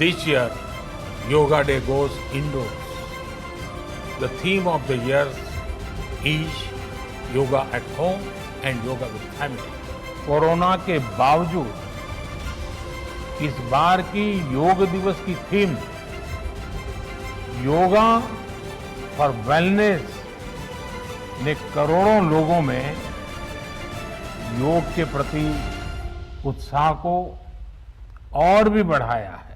This year, Yoga Day goes indoors. The theme of the year is Yoga at home and Yoga with family. Corona के बावजूद इस बार की योग दिवस की थीम योगा फॉर वेलनेस ने करोड़ों लोगों में योग के प्रति उत्साह को और भी बढ़ाया है।